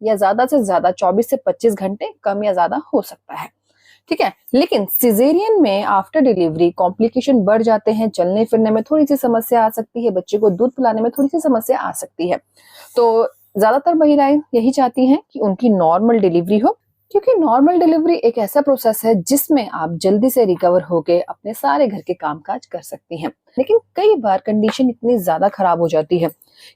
या ज्यादा से ज्यादा 24 से 25 घंटे कम या ज्यादा हो सकता है। ठीक है, लेकिन सिजेरियन में आफ्टर डिलीवरी कॉम्प्लिकेशन बढ़ जाते हैं, चलने फिरने में थोड़ी सी समस्या आ सकती है, बच्चे को दूध पिलाने में थोड़ी सी समस्या आ सकती है। तो ज्यादातर महिलाएं यही चाहती हैं कि उनकी नॉर्मल डिलीवरी हो, क्योंकि नॉर्मल डिलीवरी एक ऐसा प्रोसेस है जिसमें आप जल्दी से रिकवर होके अपने सारे घर के कामकाज कर सकती हैं। लेकिन कई बार कंडीशन इतनी ज्यादा खराब हो जाती है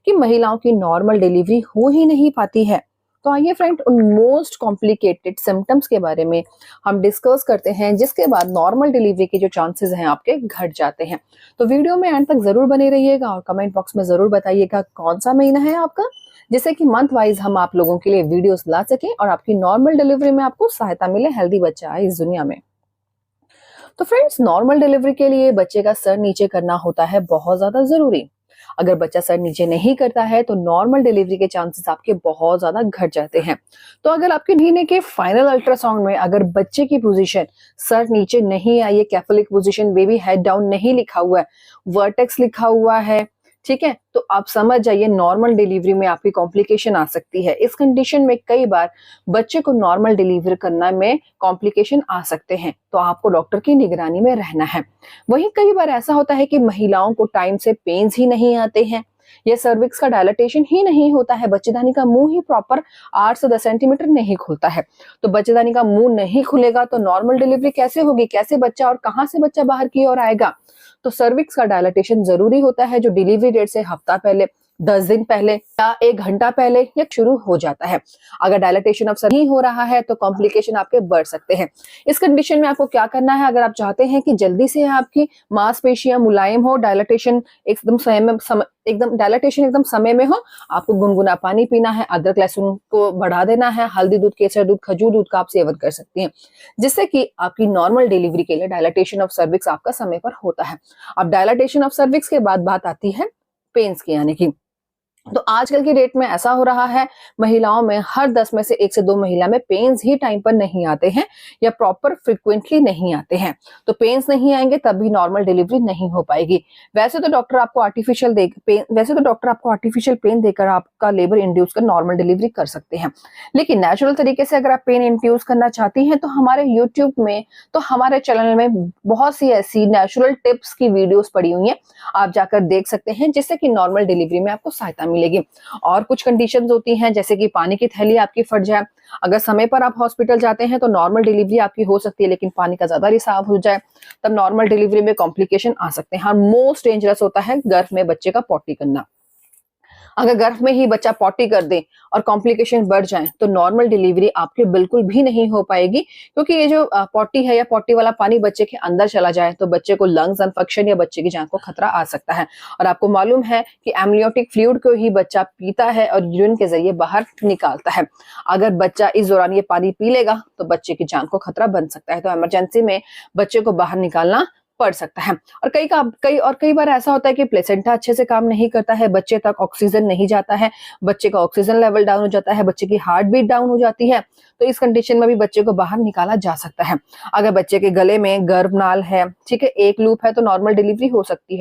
कि महिलाओं की नॉर्मल डिलीवरी हो ही नहीं पाती है। तो आइए फ्रेंड, उन मोस्ट कॉम्प्लिकेटेड सिम्टम्स के बारे में हम डिस्कस करते हैं, जिसके बाद नॉर्मल डिलीवरी के जो चांसेस हैं आपके घट जाते हैं। तो वीडियो में एंड तक जरूर बने रहिएगा और कमेंट बॉक्स में जरूर बताइएगा कौन सा महीना है आपका, जिससे कि मंथ वाइज हम आप लोगों के लिए वीडियोस ला सकें और आपकी नॉर्मल डिलीवरी में आपको सहायता मिले, हेल्दी बच्चा आए इस दुनिया में। तो फ्रेंड्स, नॉर्मल डिलीवरी के लिए बच्चे का सर नीचे करना होता है बहुत ज्यादा जरूरी। अगर बच्चा सर नीचे नहीं करता है तो नॉर्मल डिलीवरी के चांसेस आपके बहुत ज्यादा घट जाते हैं। तो अगर आपके महीने के फाइनल अल्ट्रासाउंड में अगर बच्चे की पोजीशन सर नीचे नहीं आई है, कैफोलिक पोजीशन, बेबी हेड डाउन नहीं लिखा हुआ है, वर्टेक्स लिखा हुआ है, ठीक है, तो आप समझ जाइए नॉर्मल डिलीवरी में आपकी कॉम्प्लिकेशन आ सकती है। इस कंडीशन में कई बार बच्चे को नॉर्मल डिलीवरी करने में कॉम्प्लिकेशन आ सकते हैं, तो आपको डॉक्टर की निगरानी में रहना है। वहीं कई बार ऐसा होता है कि महिलाओं को टाइम से पेन्स ही नहीं आते हैं, या सर्विक्स का डायलेटेशन ही नहीं होता है, बच्चेदानी का मुंह ही प्रॉपर 8 से 10 सेंटीमीटर नहीं खुलता है। तो बच्चेदानी का मुंह नहीं खुलेगा तो नॉर्मल डिलीवरी कैसे होगी, कैसे बच्चा और कहां से बच्चा बाहर की ओर आएगा। तो सर्विक्स का डायलेटेशन जरूरी होता है, जो डिलीवरी डेट से हफ्ता पहले, 10 दिन पहले या 1 घंटा पहले या शुरू हो जाता है। अगर डायलेटेशन ऑफ नहीं हो रहा है तो कॉम्प्लिकेशन आपके बढ़ सकते हैं। इस कंडीशन में आपको क्या करना है, अगर आप चाहते हैं कि जल्दी से आपकी मांसपेशियां मुलायम हो, डायलेटेशन एकदम समय में हो, आपको गुनगुना पानी पीना है, अदरक लहसुन को बढ़ा देना है, हल्दी दूध, केसर दूध, खजूर दूध का आप सेवन कर सकती हैं, जिससे कि आपकी नॉर्मल डिलीवरी के लिए डायलेटेशन ऑफ सर्विक्स आपका समय पर होता है। अब डायलेटेशन ऑफ सर्विक्स के बाद बात आती है पेन्स की आने की। तो आजकल की डेट में ऐसा हो रहा है, महिलाओं में हर 10 में से 1 से 2 महिला में पेन्स ही टाइम पर नहीं आते हैं या प्रॉपर फ्रिक्वेंटली नहीं आते हैं। तो पेन्स नहीं आएंगे तब भी नॉर्मल डिलीवरी नहीं हो पाएगी। वैसे तो डॉक्टर आपको आर्टिफिशियल पेन देकर आपका लेबर इंड्यूस कर नॉर्मल डिलीवरी कर सकते हैं, लेकिन नेचुरल तरीके से अगर आप पेन इंड्यूस करना चाहती हैं तो हमारे यूट्यूब में, तो हमारे चैनल में बहुत सी ऐसी नेचुरल टिप्स की वीडियोस पड़ी हुई हैं, आप जाकर देख सकते हैं, जिससे कि नॉर्मल डिलीवरी में आपको सहायता मिलेगी। और कुछ कंडीशंस होती हैं, जैसे कि पानी की थैली आपकी फट जाए, अगर समय पर आप हॉस्पिटल जाते हैं तो नॉर्मल डिलीवरी आपकी हो सकती है, लेकिन पानी का ज्यादा रिसाव हो जाए तब नॉर्मल डिलीवरी में कॉम्प्लिकेशन आ सकते हैं। हाँ, मोस्ट डेंजरस होता है गर्भ में बच्चे का पॉटी करना। अगर गर्भ में ही बच्चा पॉटी कर दे और कॉम्प्लिकेशन बढ़ जाए तो नॉर्मल डिलीवरी आपकी बिल्कुल भी नहीं हो पाएगी, क्योंकि ये जो पॉटी है या पॉटी वाला पानी बच्चे के अंदर चला जाए तो बच्चे को लंग्स इन्फेक्शन या बच्चे की जान को खतरा आ सकता है। और आपको मालूम है कि एमनियोटिक फ्लूइड को ही बच्चा पीता है और यूरिन के जरिए बाहर निकालता है। अगर बच्चा इस दौरान ये पानी पी लेगा तो बच्चे की जान को खतरा बन सकता है, तो इमरजेंसी में बच्चे को बाहर निकालना पड़ सकता है। और कई बार ऐसा होता है कि प्लेसेंटा अच्छे से काम नहीं करता है, बच्चे तक ऑक्सीजन नहीं जाता है, बच्चे का ऑक्सीजन लेवल डाउन हो जाता है, बच्चे की हार्ट बीट डाउन हो जाती है, तो इस कंडीशन में भी बच्चे को बाहर निकाला जा सकता है। अगर बच्चे के गले में गर्भनाल है, ठीक है, एक लूप है, तो नॉर्मल डिलीवरी हो सकती है।